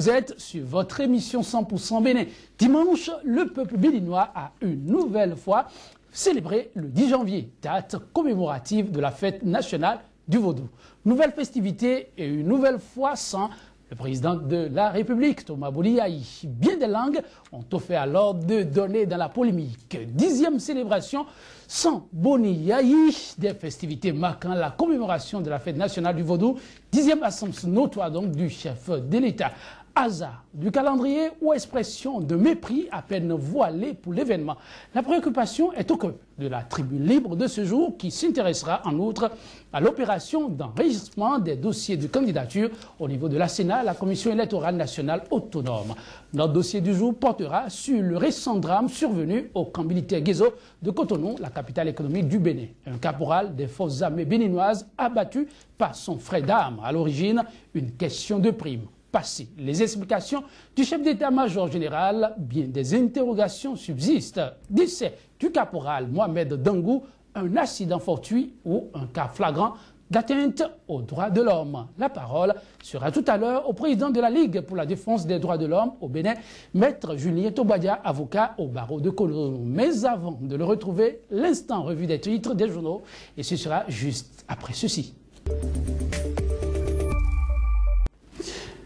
Vous êtes sur votre émission 100% Bénin. Dimanche, le peuple béninois a une nouvelle fois célébré le 10 janvier, date commémorative de la fête nationale du Vaudou. Nouvelle festivité et une nouvelle fois sans le président de la République, Thomas Boliaï. Bien des langues ont offert alors de donner dans la polémique. 10e célébration sans Boliaï, des festivités marquant la commémoration de la fête nationale du Vaudou. 10e absence notoire donc du chef de l'État. Hasard du calendrier ou expression de mépris à peine voilée pour l'événement. La préoccupation est au cœur de la tribune libre de ce jour qui s'intéressera en outre à l'opération d'enregistrement des dossiers de candidature au niveau de la Sénat, la Commission électorale nationale autonome. Notre dossier du jour portera sur le récent drame survenu au camp militaire Guézo de Cotonou, la capitale économique du Bénin. Un caporal des forces armées béninoises abattu par son frère d'armes. À l'origine, une question de prime. Passé les explications du chef d'état-major général, bien des interrogations subsistent. Décès du caporal Mohamed Dangou, un accident fortuit ou un cas flagrant d'atteinte aux droits de l'homme. La parole sera tout à l'heure au président de la Ligue pour la défense des droits de l'homme au Bénin, maître Julien Tobadia, avocat au barreau de Cotonou. Mais avant de le retrouver, l'instant revue des titres des journaux, et ce sera juste après ceci.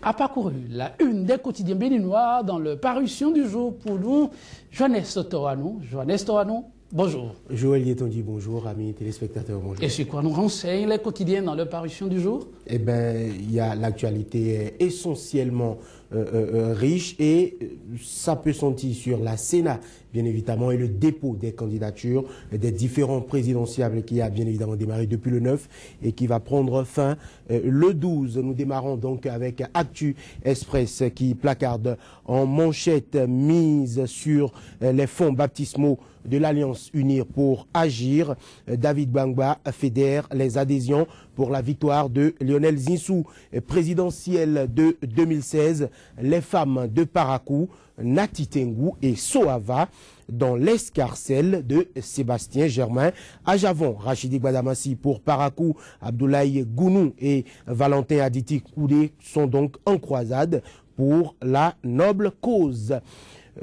A parcouru la une des quotidiens béninois dans le parution du jour pour nous, Johannes Toano. Johannes Toano, bonjour. Joël Yetondi, bonjour, amis téléspectateurs, bonjour. Et sur quoi nous renseignent les quotidiens dans le parution du jour? Eh bien, il y a l'actualité essentiellement riche et ça peut sentir sur la Sénat, bien évidemment, et le dépôt des candidatures des différents présidentiables qui a bien évidemment démarré depuis le 9 et qui va prendre fin le 12. Nous démarrons donc avec Actu Express qui placarde en manchette mise sur les fonds baptismaux de l'Alliance Unir pour agir. David Bangba fédère les adhésions pour la victoire de Lionel Zinsou, présidentielle de 2016. Les femmes de Parakou, Nati Tengu et Soava dans l'escarcelle de Sébastien Germain. À Javon, Rachidi Gbadamassi pour Parakou, Abdoulaye Gounou et Valentin Aditi Koudé sont donc en croisade pour la noble cause.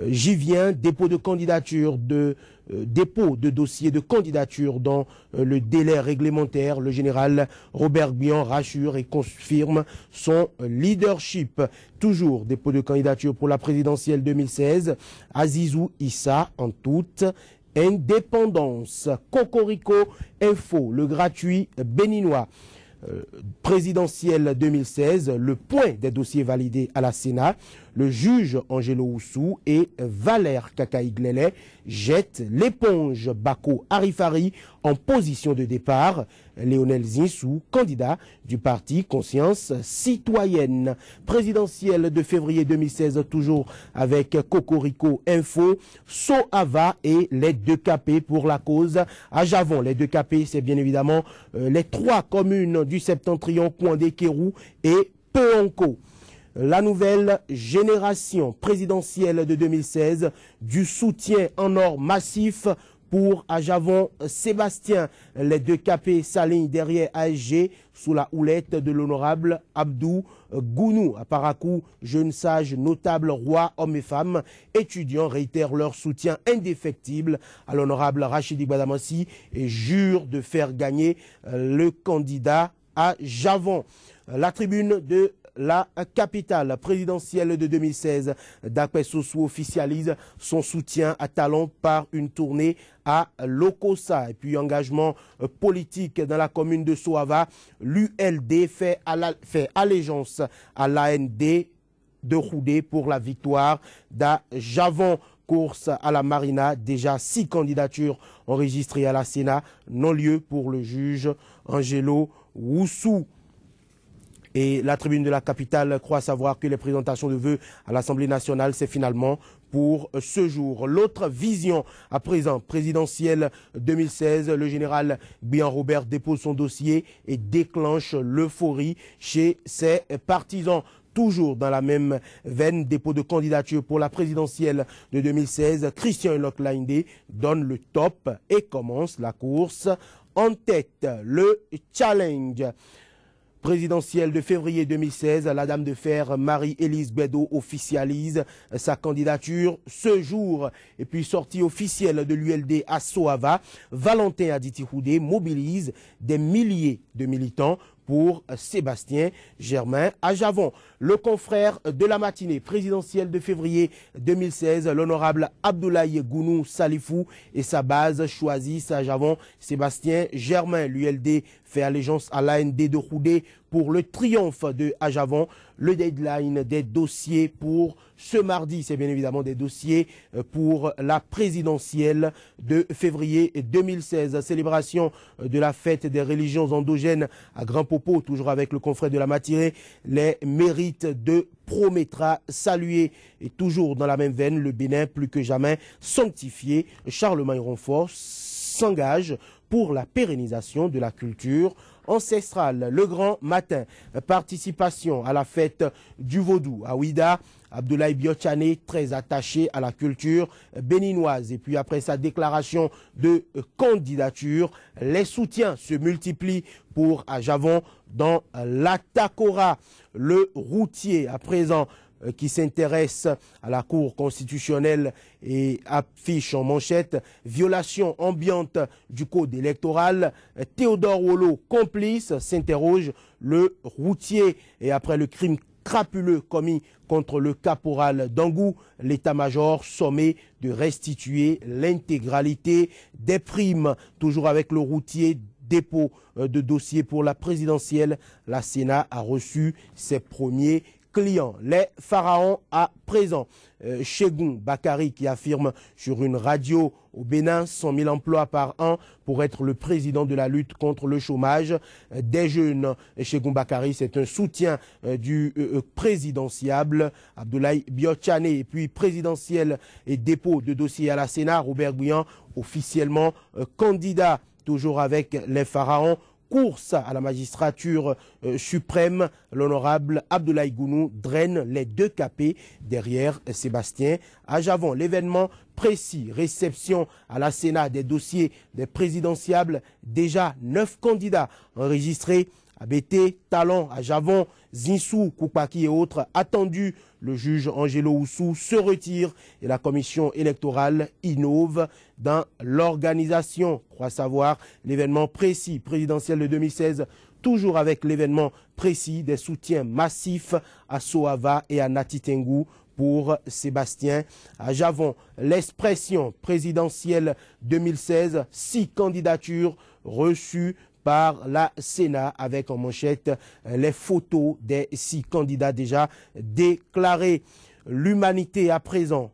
J'y viens, dépôt de candidature dépôt de dossier de candidature dans le délai réglementaire. Le général Robert Bian rassure et confirme son leadership. Toujours dépôt de candidature pour la présidentielle 2016. Azizou Issa en toute indépendance. Cocorico Info, le gratuit béninois. Présidentielle 2016, le point des dossiers validés à la Sénat, le juge Angelo Oussou et Valère Kakaïglele jettent l'éponge. Bako Arifari en position de départ. Lionel Zinsou, candidat du parti Conscience Citoyenne. Présidentielle de février 2016, toujours avec Cocorico Info, Soava et les 2KP pour la cause. À Javon, les 2KP, c'est bien évidemment les 3 communes du septentrion, Kouandé, Kérou et Peonko. La nouvelle génération présidentielle de 2016, du soutien en or massif pour Ajavon Sébastien. Les 2KP s'alignent derrière ASG sous la houlette de l'honorable Abdou Gounou. À Parakou, jeunes sages, notables, rois, hommes et femmes, étudiants réitèrent leur soutien indéfectible à l'honorable Rachidi Gbadamassi et jurent de faire gagner le candidat à Javon. La tribune de la capitale présidentielle de 2016, Dakwe Sossou officialise son soutien à Talon par une tournée à Lokossa. Et puis engagement politique dans la commune de Soava, l'ULD fait allégeance à l'AND de Roudé pour la victoire d'Ajavon. Course à la Marina, déjà 6 candidatures enregistrées à la Sénat, non-lieu pour le juge Angelo Oussou. Et la tribune de la capitale croit savoir que les présentations de vœux à l'Assemblée nationale, c'est finalement pour ce jour. L'autre vision à présent, présidentielle 2016, le général Bian Robert dépose son dossier et déclenche l'euphorie chez ses partisans. Toujours dans la même veine, dépôt de candidature pour la présidentielle de 2016, Christian Loklainde donne le top et commence la course en tête. Le challenge. présidentielle de février 2016, la dame de fer Marie-Élise Bédo officialise sa candidature ce jour. Et puis sortie officielle de l'ULD à Soava, Valentin Aditi-Houdé mobilise des milliers de militants pour Sébastien Germain à Javon. Le confrère de la matinée présidentielle de février 2016, l'honorable Abdoulaye Gounou Salifou et sa base choisissent à Javon Sébastien Germain. L'ULD fait allégeance à l'AND de Houdé pour le triomphe de Ajavon. Le deadline des dossiers pour ce mardi, c'est bien évidemment des dossiers pour la présidentielle de février 2016. Célébration de la fête des religions endogènes à Grand Popo, toujours avec le confrère de la matinée. Les mérites de Prométra salués et toujours dans la même veine, le Bénin plus que jamais sanctifié. Charlemagne Rompfort s'engage pour la pérennisation de la culture ancestrale. Le grand matin, participation à la fête du Vaudou à Ouida. Abdoulaye Biochane, très attaché à la culture béninoise. Et puis après sa déclaration de candidature, les soutiens se multiplient pour Ajavon dans l'Atakora. Le routier à présent qui s'intéresse à la Cour constitutionnelle et affiche en manchette « Violation ambiante du code électoral ». Théodore Wolo, complice, s'interroge le routier. Et après le crime crapuleux commis contre le caporal Dangou, l'état-major sommé de restituer l'intégralité des primes. Toujours avec le routier, dépôt de dossier pour la présidentielle, la Sénat a reçu ses premiers clients. Les pharaons à présent. Chegoum Bakari qui affirme sur une radio au Bénin 100 000 emplois par an pour être le président de la lutte contre le chômage des jeunes. Chegoum Bakari, c'est un soutien du présidentiable Abdoulaye Biochane. Et puis présidentiel et dépôt de dossier à la Sénat, Robert Guyan officiellement candidat, toujours avec les pharaons. Course à la magistrature suprême, l'honorable Abdoulaye Gounou draine les deux capés derrière Sébastien Ajavon. L'événement précis, réception à la Sénat des dossiers des présidentiables, déjà 9 candidats enregistrés. Abété, Talon, Ajavon, Zinsou, Koupaki et autres attendus. Le juge Angelo Oussou se retire et la commission électorale innove dans l'organisation. Croit savoir l'événement précis présidentiel de 2016, toujours avec l'événement précis des soutiens massifs à Soava et à Natitengou pour Sébastien Ajavon. L'expression présidentielle 2016, 6 candidatures reçues par la Sénat avec en manchette les photos des 6 candidats déjà déclarés. L'humanité à présent,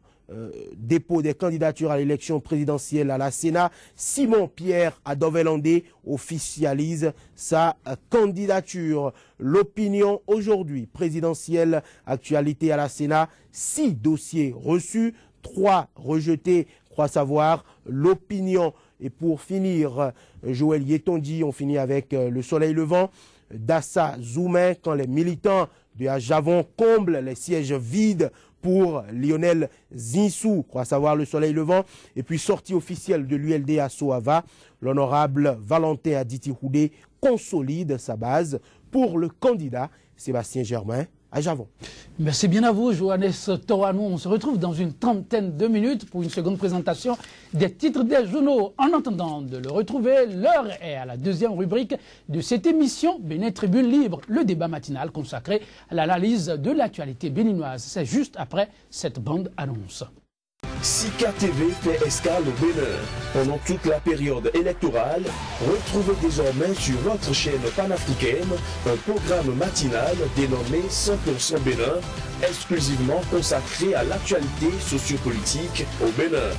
dépôt des candidatures à l'élection présidentielle à la Sénat. Simon-Pierre Adovelandé officialise sa candidature. L'opinion aujourd'hui, présidentielle, actualité à la Sénat, 6 dossiers reçus, 3 rejetés, croit savoir l'opinion. Et pour finir, Joël Yetondi, on finit avec le soleil levant. Dassa Zoumen, quand les militants de Ajavon comblent les sièges vides pour Lionel Zinsou, croit savoir le soleil levant. Et puis sortie officielle de l'ULD à Soava, l'honorable Valentin Aditi-Houdé consolide sa base pour le candidat Sébastien Germain à Javon. Merci bien à vous, Johannes Torano. On se retrouve dans une trentaine de minutes pour une seconde présentation des titres des journaux. En attendant de le retrouver, l'heure est à la deuxième rubrique de cette émission Bénin Tribune Libre, le débat matinal consacré à l'analyse de l'actualité béninoise. C'est juste après cette bande annonce. Sika TV fait escale au Bénin. Pendant toute la période électorale, retrouvez désormais sur votre chaîne panafricaine un programme matinal dénommé 100% Bénin, exclusivement consacré à l'actualité sociopolitique au Bénin.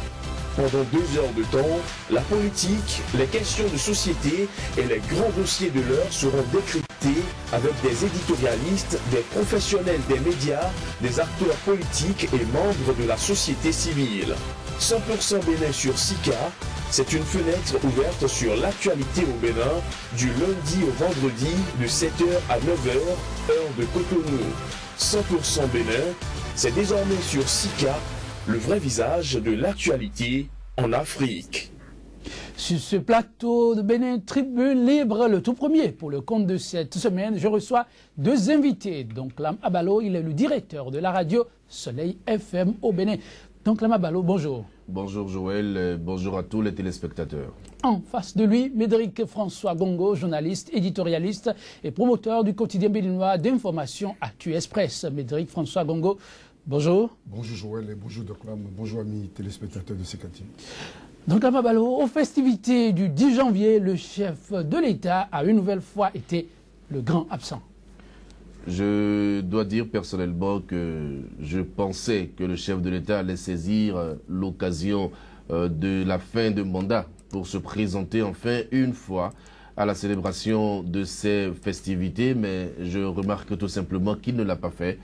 Pendant 2 heures de temps, la politique, les questions de société et les grands dossiers de l'heure seront décryptés avec des éditorialistes, des professionnels des médias, des acteurs politiques et membres de la société civile. 100% Bénin sur Sika, c'est une fenêtre ouverte sur l'actualité au Bénin, du lundi au vendredi de 7h à 9h, heure de Cotonou. 100% Bénin, c'est désormais sur Sika, le vrai visage de l'actualité en Afrique. Sur ce plateau de Bénin, Tribune Libre, le tout premier pour le compte de cette semaine, je reçois deux invités. Donc Lam Abalo, il est le directeur de la radio Soleil FM au Bénin. Donc Lam Abalo, bonjour. Bonjour Joël, bonjour à tous les téléspectateurs. En face de lui, Médéric François Gongo, journaliste, éditorialiste et promoteur du quotidien béninois d'information Actu Express. Médéric François Gongo, bonjour. Bonjour Joël et bonjour Doclam, bonjour amis téléspectateurs de CKT. Donc Lam Abalo, aux festivités du 10 janvier, le chef de l'État a une nouvelle fois été le grand absent. Je dois dire personnellement que je pensais que le chef de l'État allait saisir l'occasion de la fin de mandat pour se présenter enfin une fois à la célébration de ces festivités, mais je remarque tout simplement qu'il ne l'a pas fait.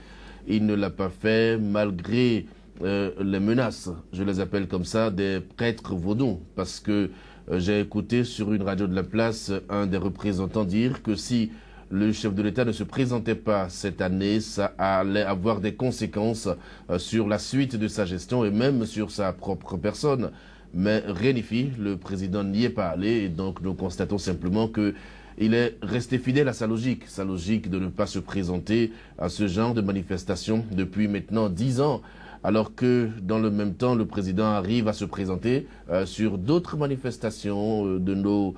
Il ne l'a pas fait malgré les menaces, je les appelle comme ça, des prêtres vaudous, parce que j'ai écouté sur une radio de la place un des représentants dire que si le chef de l'État ne se présentait pas cette année, ça allait avoir des conséquences sur la suite de sa gestion et même sur sa propre personne. Mais rien n'y fit, le président n'y est pas allé et donc nous constatons simplement que il est resté fidèle à sa logique de ne pas se présenter à ce genre de manifestation depuis maintenant 10 ans. Alors que dans le même temps, le président arrive à se présenter sur d'autres manifestations de nos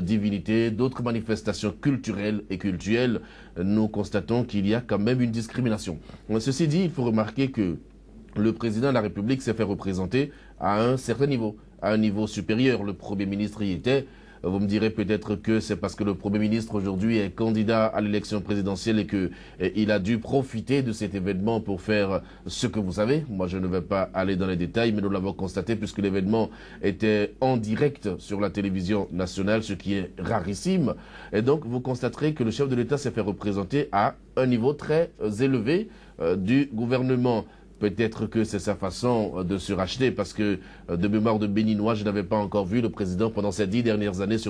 divinités, d'autres manifestations culturelles et cultuelles, nous constatons qu'il y a quand même une discrimination. Ceci dit, il faut remarquer que le président de la République s'est fait représenter à un certain niveau, à un niveau supérieur. Le Premier ministre y était. Vous me direz peut-être que c'est parce que le Premier ministre aujourd'hui est candidat à l'élection présidentielle et qu'il a dû profiter de cet événement pour faire ce que vous savez. Moi, je ne vais pas aller dans les détails, mais nous l'avons constaté puisque l'événement était en direct sur la télévision nationale, ce qui est rarissime. Et donc, vous constaterez que le chef de l'État s'est fait représenter à un niveau très élevé du gouvernement. Peut-être que c'est sa façon de se racheter parce que de mémoire de Béninois, je n'avais pas encore vu le président pendant ces 10 dernières années se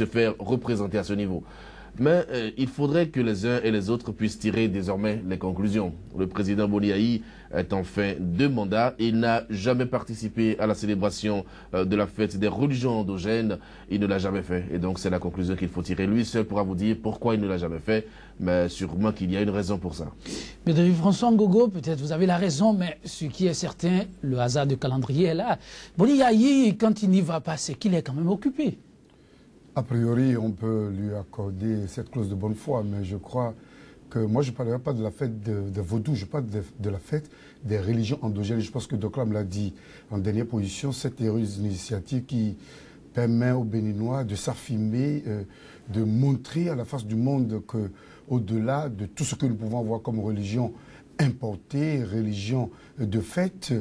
faire représenter à ce niveau. Mais il faudrait que les uns et les autres puissent tirer désormais les conclusions. Le président Boniaï est en fin de mandat. Il n'a jamais participé à la célébration de la fête des religions endogènes. Il ne l'a jamais fait. Et donc c'est la conclusion qu'il faut tirer. Lui seul pourra vous dire pourquoi il ne l'a jamais fait. Mais sûrement qu'il y a une raison pour ça. Mais François Ngogo, peut-être vous avez la raison, mais ce qui est certain, le hasard du calendrier est là. Boniaï, quand il n'y va pas, c'est qu'il est quand même occupé. A priori, on peut lui accorder cette clause de bonne foi, mais je crois que moi, je ne parlerai pas de la fête de vaudou, je parle de la fête des religions endogènes. Je pense que Doclam l'a dit en dernière position, cette heureuse initiative qui permet aux Béninois de s'affirmer, de montrer à la face du monde qu'au-delà de tout ce que nous pouvons avoir comme religion importée, religion de fête,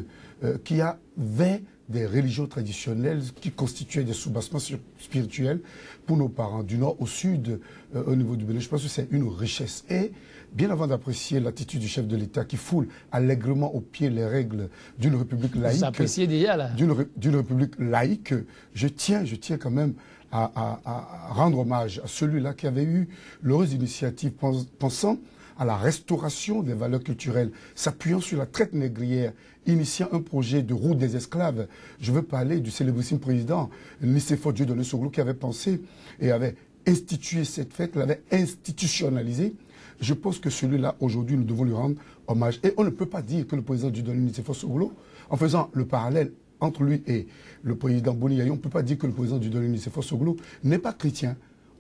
qu'il y avait des religions traditionnelles qui constituaient des soubassements spirituels pour nos parents, du nord au sud, au niveau du Bénin. Je pense que c'est une richesse. Et bien avant d'apprécier l'attitude du chef de l'État qui foule allègrement au pied les règles d'une république laïque, vous appréciez déjà là. D'une république laïque, je tiens quand même à rendre hommage à celui-là qui avait eu l'heureuse initiative pensant à la restauration des valeurs culturelles, s'appuyant sur la traite négrière, initiant un projet de route des esclaves. Je veux parler du célébrissime président Nicéphore Dieudonné Soglo qui avait pensé et avait institué cette fête, l'avait institutionnalisée. Je pense que celui-là, aujourd'hui, nous devons lui rendre hommage. Et on ne peut pas dire que le président Dieudonné Nicéphore Soglo, en faisant le parallèle entre lui et le président Boniaï, on ne peut pas dire que le président Dieudonné Nicéphore Soglo n'est pas chrétien.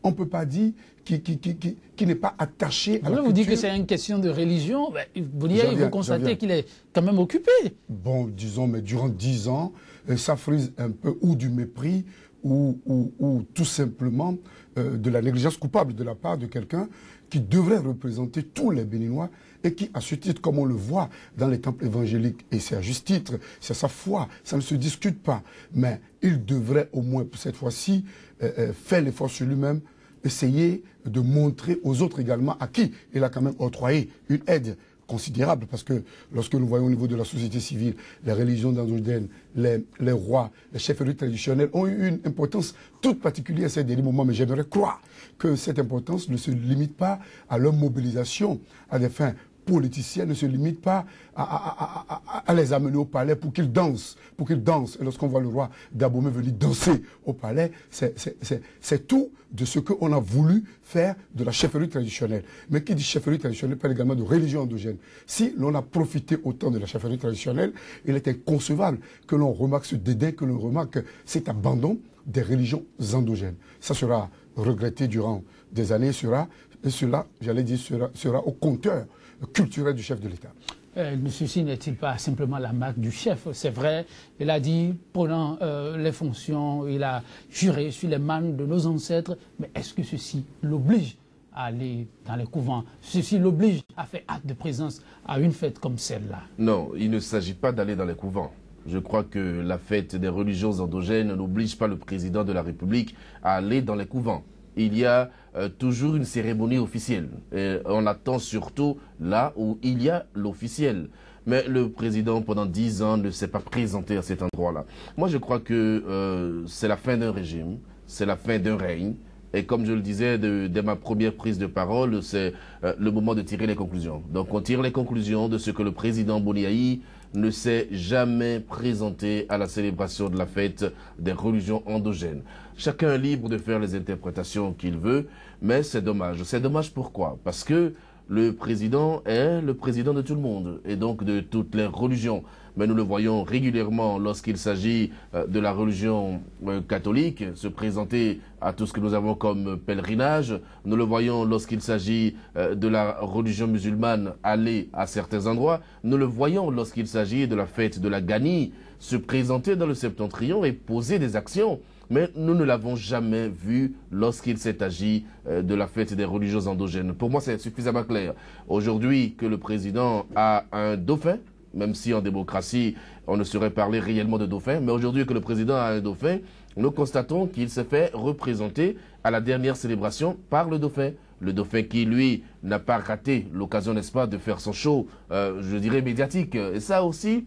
On ne peut pas dire qu'il n'est pas attaché à la culture. Vous dites que c'est une question de religion. Boniaï, vous constatez qu'il est quand même occupé. Bon, disons, mais durant 10 ans, ça frise un peu ou du mépris ou tout simplement de la négligence coupable de la part de quelqu'un qui devrait représenter tous les Béninois et qui, à ce titre, comme on le voit dans les temples évangéliques, et c'est à juste titre, c'est sa foi, ça ne se discute pas, mais il devrait au moins pour cette fois-ci faire l'effort sur lui-même, essayer de montrer aux autres également à qui il a quand même octroyé une aide considérable, parce que lorsque nous voyons au niveau de la société civile, les religions endogènes, les rois, les chefferies traditionnelles ont eu une importance toute particulière à ces derniers moments, mais j'aimerais croire que cette importance ne se limite pas à leur mobilisation à des fins politicien ne se limite pas à les amener au palais pour qu'ils dansent. Et lorsqu'on voit le roi Dahomey venir danser au palais, c'est tout de ce qu'on a voulu faire de la chefferie traditionnelle. Mais qui dit chefferie traditionnelle parle également de religion endogène. Si l'on a profité autant de la chefferie traditionnelle, il est inconcevable que l'on remarque ce dédain, que l'on remarque cet abandon des religions endogènes. Ça sera regretté durant des années, et cela, j'allais dire, sera au compteur culturel du chef de l'État. Ceci n'est-il pas simplement la marque du chef? C'est vrai, il a dit, prenant les fonctions, il a juré sur les mannes de nos ancêtres, mais est-ce que ceci l'oblige à aller dans les couvents? Ceci l'oblige à faire acte de présence à une fête comme celle-là? Non, il ne s'agit pas d'aller dans les couvents. Je crois que la fête des religions endogènes n'oblige pas le président de la République à aller dans les couvents. Il y a toujours une cérémonie officielle. Et on attend surtout là où il y a l'officiel. Mais le président, pendant 10 ans, ne s'est pas présenté à cet endroit-là. Moi, je crois que c'est la fin d'un régime, c'est la fin d'un règne. Et comme je le disais dès ma première prise de parole, c'est le moment de tirer les conclusions. Donc on tire les conclusions de ce que le président Boniaï ne s'est jamais présenté à la célébration de la fête des religions endogènes. Chacun est libre de faire les interprétations qu'il veut, mais c'est dommage. C'est dommage pourquoi? Parce que le président est le président de tout le monde, et donc de toutes les religions. Mais nous le voyons régulièrement lorsqu'il s'agit de la religion catholique, se présenter à tout ce que nous avons comme pèlerinage. Nous le voyons lorsqu'il s'agit de la religion musulmane, aller à certains endroits. Nous le voyons lorsqu'il s'agit de la fête de la Gani, se présenter dans le Septentrion et poser des actions. Mais nous ne l'avons jamais vu lorsqu'il s'est agi de la fête des religions endogènes. Pour moi, c'est suffisamment clair. Aujourd'hui, que le président a un dauphin, même si en démocratie, on ne saurait parler réellement de dauphin, mais aujourd'hui que le président a un dauphin, nous constatons qu'il s'est fait représenter à la dernière célébration par le dauphin. Le dauphin qui, lui, n'a pas raté l'occasion, n'est-ce pas, de faire son show, je dirais, médiatique. Et ça aussi,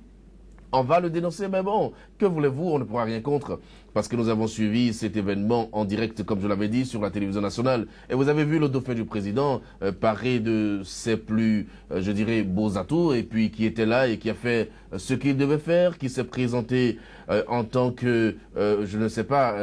on va le dénoncer, mais bon, que voulez-vous, on ne pourra rien contre, parce que nous avons suivi cet événement en direct, comme je l'avais dit, sur la télévision nationale. Et vous avez vu le dauphin du président paré de ses plus, je dirais, beaux atouts, et puis qui était là et qui a fait ce qu'il devait faire, qui s'est présenté en tant que, je ne sais pas,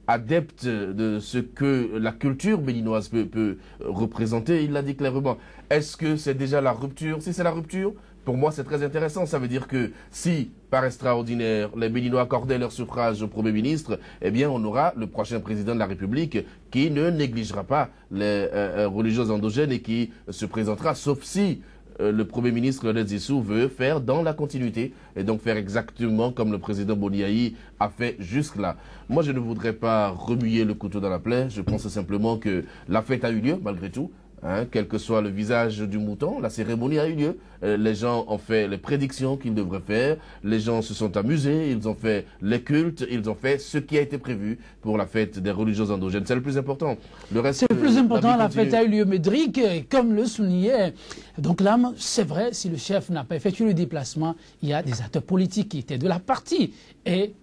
adepte de ce que la culture béninoise peut représenter. Il l'a dit clairement. Est-ce que c'est déjà la rupture? Si c'est la rupture, pour moi, c'est très intéressant. Ça veut dire que si, par extraordinaire, les Béninois accordaient leur suffrage au Premier ministre, eh bien, on aura le prochain président de la République qui ne négligera pas les religions endogènes et qui se présentera, sauf si le Premier ministre Lionel Zissou veut faire dans la continuité et donc faire exactement comme le président Boniaï a fait jusque-là. Moi, je ne voudrais pas remuer le couteau dans la plaie. Je pense simplement que la fête a eu lieu, malgré tout. Hein, quel que soit le visage du mouton, la cérémonie a eu lieu. Les gens ont fait les prédictions qu'ils devraient faire. Les gens se sont amusés. Ils ont fait les cultes. Ils ont fait ce qui a été prévu pour la fête des religions endogènes. C'est le plus important. Le reste, c'est le plus important. La fête a eu lieu, Médric, comme le soulignait. Donc là, c'est vrai, si le chef n'a pas effectué le déplacement, il y a des acteurs politiques qui étaient de la partie. Et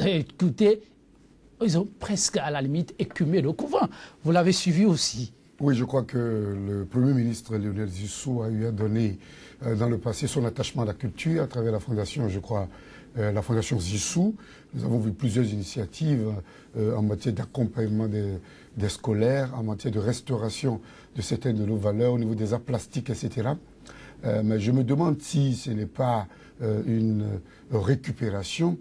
écoutez, ils ont presque à la limite écumé le couvent. Vous l'avez suivi aussi. Oui, je crois que le Premier ministre Lionel Zissou a eu à donner dans le passé son attachement à la culture à travers la fondation, je crois, la fondation Zissou. Nous avons vu plusieurs initiatives en matière d'accompagnement des scolaires, en matière de restauration de certaines de nos valeurs au niveau des arts plastiques, etc. Mais je me demande si ce n'est pas une récupération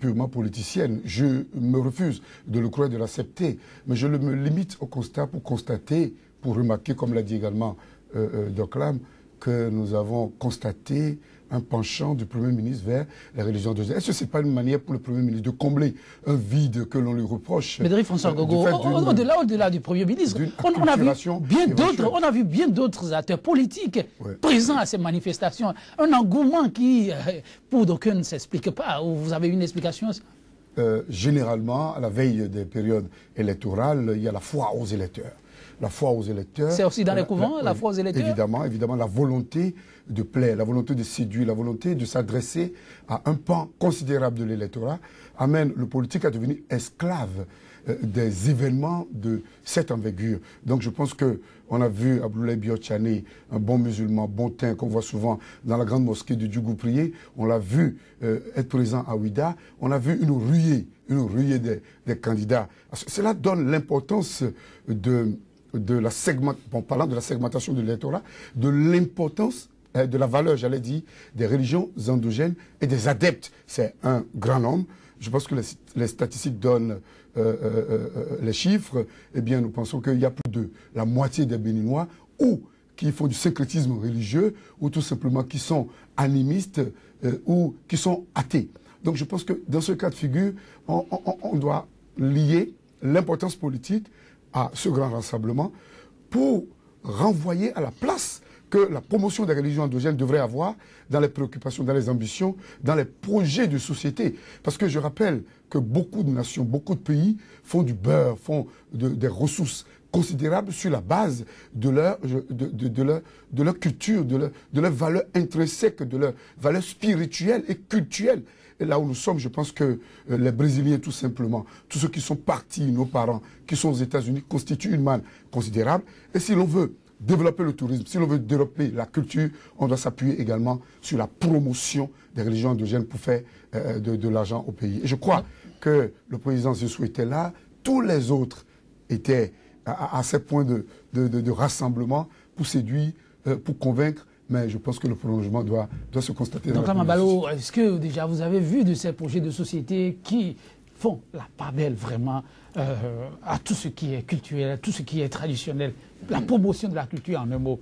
purement politicienne. Je me refuse de le croire, de l'accepter, mais je me limite au constat pour constater, pour remarquer, comme l'a dit également Doclam, que nous avons constaté un penchant du Premier ministre vers les religions endogènes. Est-ce que ce n'est pas une manière pour le Premier ministre de combler un vide que l'on lui reproche? Médric François Gogo, au-delà du Premier ministre, on a vu bien d'autres acteurs politiques présents à ces manifestations. Un engouement qui, pour d'aucuns, ne s'explique pas. Vous avez une explication? Généralement, à la veille des périodes électorales, il y a la foi aux électeurs. La foi aux électeurs. C'est aussi dans les couvents, la foi aux électeurs? Évidemment, la volonté de plaire, la volonté de séduire, la volonté de s'adresser à un pan considérable de l'électorat amène le politique à devenir esclave des événements de cette envergure. Donc je pense qu'on a vu Abdoulaye Biotchane, un bon musulman, bon teint, qu'on voit souvent dans la grande mosquée de Djougou prier. On l'a vu être présent à Ouida. On a vu une ruée des candidats. Cela donne l'importance parlant de la segmentation de l'électorat, de l'importance de la valeur, j'allais dire, des religions endogènes et des adeptes. C'est un grand nombre. Je pense que les statistiques donnent les chiffres. Eh bien, nous pensons qu'il y a plus de la moitié des Béninois ou qui font du syncrétisme religieux ou tout simplement qui sont animistes ou qui sont athées. Donc je pense que dans ce cas de figure, on doit lier l'importance politique à ce grand rassemblement pour renvoyer à la place que la promotion des religions endogènes devrait avoir dans les préoccupations, dans les ambitions, dans les projets de société. Parce que je rappelle que beaucoup de nations, beaucoup de pays font du beurre, font des ressources considérables sur la base de leur culture, de leur valeur intrinsèque, de leur valeur spirituelle et culturelle. Et là où nous sommes, je pense que les Brésiliens, tout simplement, tous ceux qui sont partis, nos parents, qui sont aux États-Unis, constituent une manne considérable. Et si l'on veut développer le tourisme, si l'on veut développer la culture, on doit s'appuyer également sur la promotion des religions endogènes pour faire de l'argent au pays. Et je crois que le président Zissou était là, tous les autres étaient à ces points de rassemblement pour séduire, pour convaincre. Mais je pense que le prolongement doit se constater. Donc, Mabalo, est-ce que déjà vous avez vu de ces projets de société qui font la part belle vraiment à tout ce qui est culturel, à tout ce qui est traditionnel, la promotion de la culture en un mot?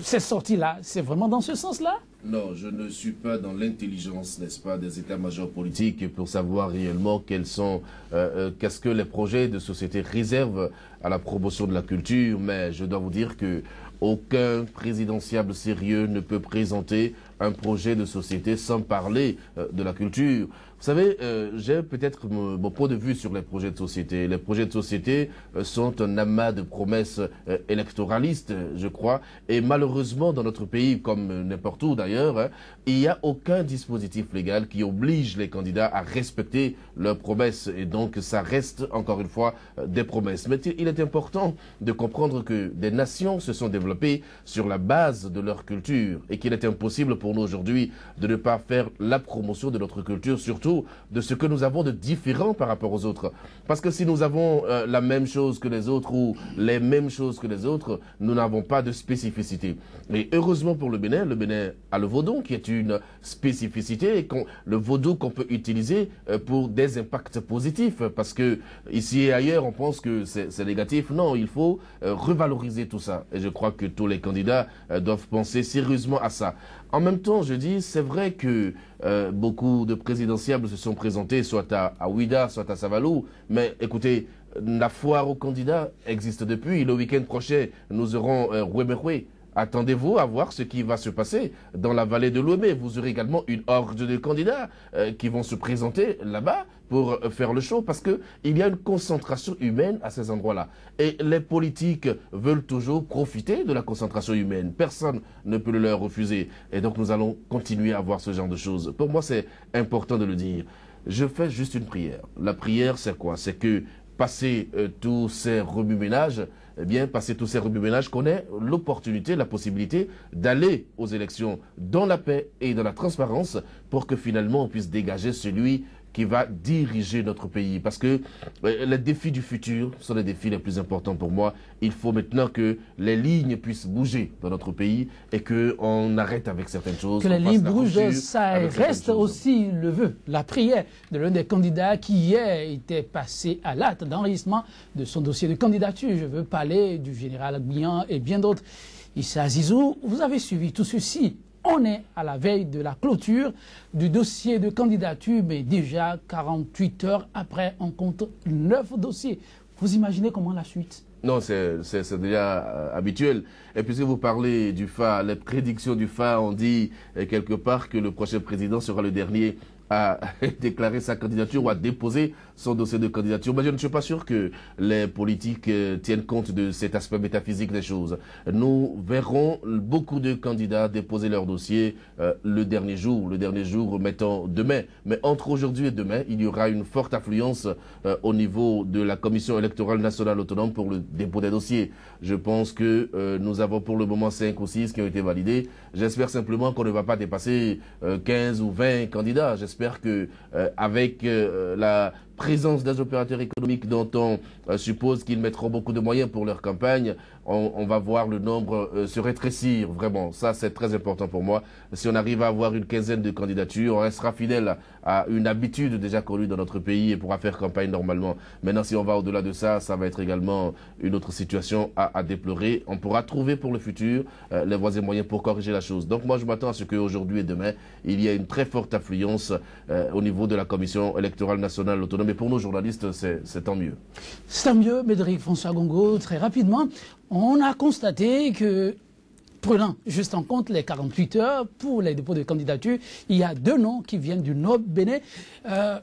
Ces sorties-là, c'est vraiment dans ce sens-là? Non, je ne suis pas dans l'intelligence, n'est-ce pas, des états-majors politiques pour savoir réellement qu'est-ce que les projets de société réservent à la promotion de la culture, mais je dois vous dire que aucun présidentiable sérieux ne peut présenter un projet de société sans parler de la culture. Vous savez, j'ai peut-être mon point de vue sur les projets de société. Les projets de société sont un amas de promesses électoralistes, je crois. Et malheureusement, dans notre pays, comme n'importe où d'ailleurs, il n'y a aucun dispositif légal qui oblige les candidats à respecter leurs promesses. Et donc, ça reste, encore une fois, des promesses. Mais il est important de comprendre que des nations se sont développées sur la base de leur culture et qu'il est impossible pour nous aujourd'hui de ne pas faire la promotion de notre culture, surtout de ce que nous avons de différent par rapport aux autres. Parce que si nous avons la même chose que les autres ou les mêmes choses que les autres, nous n'avons pas de spécificité. Et heureusement pour le Bénin a le vaudou qui est une spécificité, et le vaudou qu'on peut utiliser pour des impacts positifs. Parce que ici et ailleurs, on pense que c'est négatif. Non, il faut revaloriser tout ça. Et je crois que tous les candidats doivent penser sérieusement à ça. En même temps, je dis, c'est vrai que beaucoup de présidentiables se sont présentés soit à Ouida, soit à Savalou. Mais écoutez, la foire aux candidats existe depuis. Le week-end prochain, nous aurons Rouéméroué. Attendez-vous à voir ce qui va se passer dans la vallée de l'Ouémé. Vous aurez également une horde de candidats qui vont se présenter là-bas pour faire le show, parce qu'il y a une concentration humaine à ces endroits-là. Et les politiques veulent toujours profiter de la concentration humaine. Personne ne peut le leur refuser. Et donc nous allons continuer à voir ce genre de choses. Pour moi, c'est important de le dire. Je fais juste une prière. La prière, c'est quoi? C'est que passer tous ces remue-ménages, eh bien, passer tous ces remue-ménages, qu'on ait l'opportunité, la possibilité d'aller aux élections dans la paix et dans la transparence pour que finalement on puisse dégager celui qui va diriger notre pays. Parce que les défis du futur sont les défis les plus importants pour moi. Il faut maintenant que les lignes puissent bouger dans notre pays et qu'on arrête avec certaines choses. Que les lignes bougent, ça reste aussi le vœu, la prière de l'un des candidats qui hier était passé à l'acte d'enregistrement de son dossier de candidature. Je veux parler du général Gbian et bien d'autres. Issa Zizou, vous avez suivi tout ceci. On est à la veille de la clôture du dossier de candidature, mais déjà 48 heures après, on compte 9 dossiers. Vous imaginez comment la suite? Non, c'est déjà habituel. Et puisque vous parlez du FA, les prédictions du FA ont dit quelque part que le prochain président sera le dernier à déclarer sa candidature ou à déposer son dossier de candidature. Mais je ne suis pas sûr que les politiques tiennent compte de cet aspect métaphysique des choses. Nous verrons beaucoup de candidats déposer leur dossier le dernier jour mettons demain. Mais entre aujourd'hui et demain, il y aura une forte affluence au niveau de la Commission électorale nationale autonome pour le dépôt des dossiers. Je pense que nous avons pour le moment 5 ou 6 qui ont été validés. J'espère simplement qu'on ne va pas dépasser 15 ou 20 candidats. J'espère que avec la présence des opérateurs économiques dont on suppose qu'ils mettront beaucoup de moyens pour leur campagne, on va voir le nombre se rétrécir, vraiment. Ça, c'est très important pour moi. Si on arrive à avoir une quinzaine de candidatures, on restera fidèle à une habitude déjà connue dans notre pays et pourra faire campagne normalement. Maintenant, si on va au-delà de ça, ça va être également une autre situation à déplorer. On pourra trouver pour le futur les voies et moyens pour corriger la chose. Donc moi, je m'attends à ce qu'aujourd'hui et demain, il y ait une très forte affluence au niveau de la Commission électorale nationale autonome. Mais pour nos journalistes, c'est tant mieux. C'est tant mieux, Médéric François Gongo. Très rapidement, on a constaté que, prenant juste en compte les 48 heures pour les dépôts de candidature, il y a 2 noms qui viennent du Nord Bénin.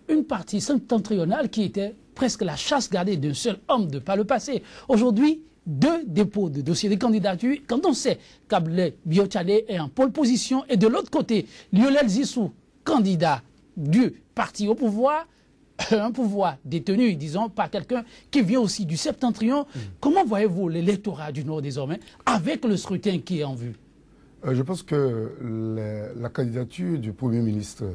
Une partie septentrionale qui était presque la chasse gardée d'un seul homme de par le passé. Aujourd'hui, 2 dépôts de dossiers de candidature. Quand on sait qu'Abdoulaye Biotchane est en pole position et de l'autre côté, Lionel Zissou, candidat du parti au pouvoir, un pouvoir détenu, disons, par quelqu'un qui vient aussi du septentrion. Comment voyez-vous l'électorat du Nord désormais avec le scrutin qui est en vue? Je pense que la candidature du Premier ministre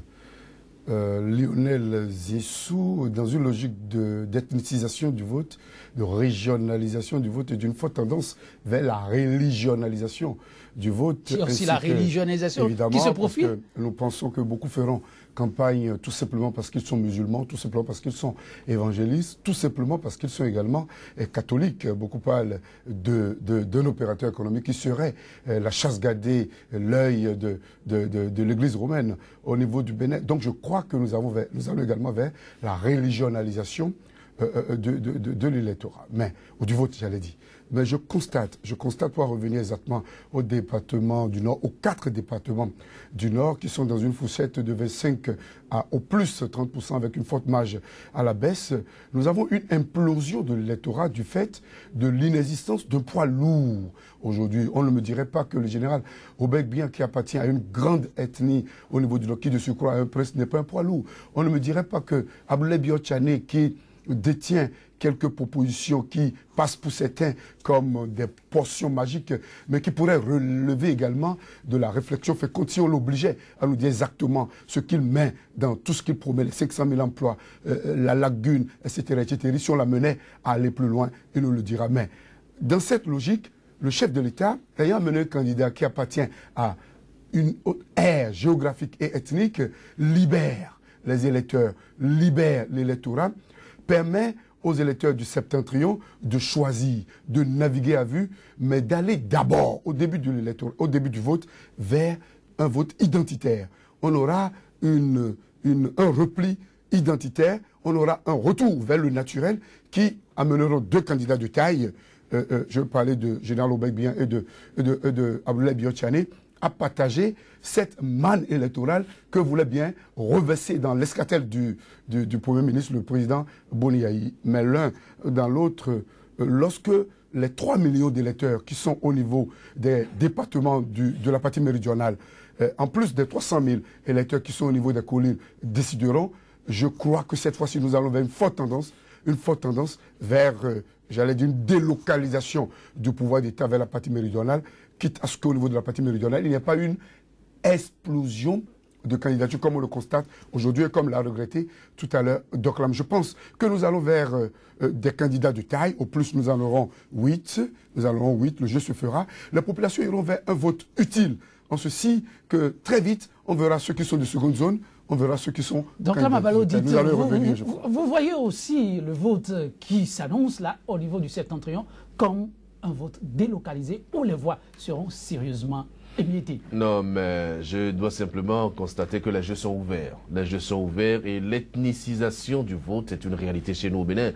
Lionel Zissou, dans une logique d'ethnicisation du vote, de régionalisation du vote et d'une forte tendance vers la religionalisation du vote. C'est aussi la religionalisation qui se profile. Parce que nous pensons que beaucoup feront campagne tout simplement parce qu'ils sont musulmans, tout simplement parce qu'ils sont évangélistes, tout simplement parce qu'ils sont également catholiques. Beaucoup parlent d'un opérateur économique qui serait la chasse gardée, l'œil de l'Église romaine au niveau du Bénin. Donc je crois que nous allons également vers la religionalisation de l'électorat, ou du vote, j'allais dire. Mais je constate, pour revenir exactement au département du Nord, aux 4 départements du Nord qui sont dans une fourchette de 25 à au plus 30% avec une forte marge à la baisse, nous avons une implosion de l'électorat du fait de l'inexistence d'un poids lourd. Aujourd'hui, on ne me dirait pas que le général Obek, bien qui appartient à une grande ethnie au niveau du Nord, qui de surcroît un prince, n'est pas un poids lourd. On ne me dirait pas que Abdoulaye Biotchane, qui détient quelques propositions qui passent pour certains comme des portions magiques, mais qui pourraient relever également de la réflexion. Fait comme si on l'obligeait à nous dire exactement ce qu'il met dans tout ce qu'il promet, les 500 000 emplois, la lagune, etc., etc. Si on la menait à aller plus loin, il nous le dira. Mais dans cette logique, le chef de l'État, ayant mené un candidat qui appartient à une ère géographique et ethnique, libère les électeurs, libère l'électorat, permet aux électeurs du septentrion de choisir, de naviguer à vue, mais d'aller d'abord, au début du vote, vers un vote identitaire. On aura un repli identitaire, on aura un retour vers le naturel qui amènera 2 candidats de taille, je parlais de Général Obek-Bien et de Abdoulaye Biotchane, à partager cette manne électorale que voulait bien reverser dans l'escatelle du Premier ministre, le président Boniaï. Mais l'un dans l'autre, lorsque les 3 millions d'électeurs qui sont au niveau des départements de la partie méridionale, en plus des 300 000 électeurs qui sont au niveau des collines, décideront, je crois que cette fois-ci, nous allons vers une forte tendance vers, j'allais dire, une délocalisation du pouvoir d'État vers la partie méridionale, quitte à ce qu'au niveau de la partie méridionale, il n'y ait pas une explosion de candidatures comme on le constate aujourd'hui et comme l'a regretté tout à l'heure Doclam. Je pense que nous allons vers des candidats de taille. Au plus, nous en aurons 8. Le jeu se fera. Les populations iront vers un vote utile. En ceci que très vite, on verra ceux qui sont de seconde zone, on verra ceux qui sont... Donc là, Mabalo dit, vous voyez aussi le vote qui s'annonce là au niveau du septentrion comme un vote délocalisé où les voix seront sérieusement émietté. Non, mais je dois simplement constater que les jeux sont ouverts. Les jeux sont ouverts et l'ethnicisation du vote est une réalité chez nous au Bénin.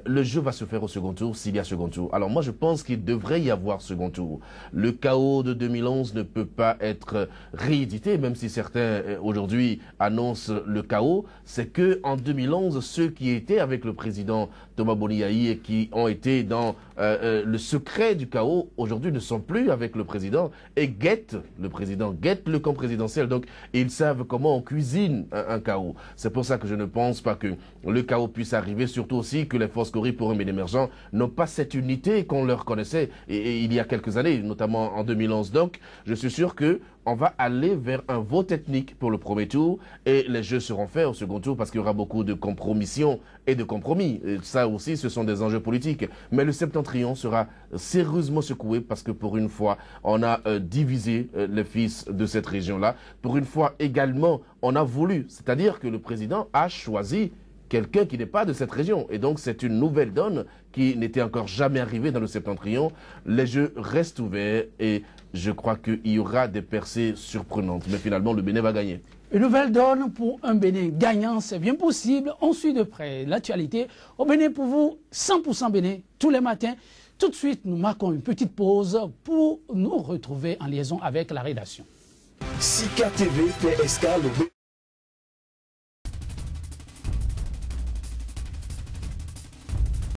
Le jeu va se faire au second tour s'il y a second tour. Alors moi, je pense qu'il devrait y avoir second tour. Le chaos de 2011 ne peut pas être réédité, même si certains aujourd'hui annoncent le chaos. C'est que en 2011, ceux qui étaient avec le président Thomas Boni-Yayi et qui ont été dans le secret du chaos, aujourd'hui ne sont plus avec le président et guettent le président, guettent le camp présidentiel. Donc, ils savent comment on cuisine un chaos. C'est pour ça que je ne pense pas que le chaos puisse arriver, surtout aussi que les forces Cori pour un Bénin émergent n'ont pas cette unité qu'on leur connaissait et il y a quelques années, notamment en 2011. Donc, je suis sûr que on va aller vers un vote ethnique pour le premier tour et les jeux seront faits au second tour parce qu'il y aura beaucoup de compromissions et de compromis. Et ça aussi, ce sont des enjeux politiques. Mais le septentrion sera sérieusement secoué parce que pour une fois, on a divisé les fils de cette région-là. Pour une fois également, on a voulu, c'est-à-dire que le président a choisi quelqu'un qui n'est pas de cette région. Et donc, c'est une nouvelle donne qui n'était encore jamais arrivée dans le septentrion. Les jeux restent ouverts et je crois qu'il y aura des percées surprenantes. Mais finalement, le Bénin va gagner. Une nouvelle donne pour un Bénin gagnant, c'est bien possible. On suit de près l'actualité. Au Bénin, pour vous, 100% Bénin, tous les matins. Tout de suite, nous marquons une petite pause pour nous retrouver en liaison avec la rédaction. Sika TV fait escale au Bénin.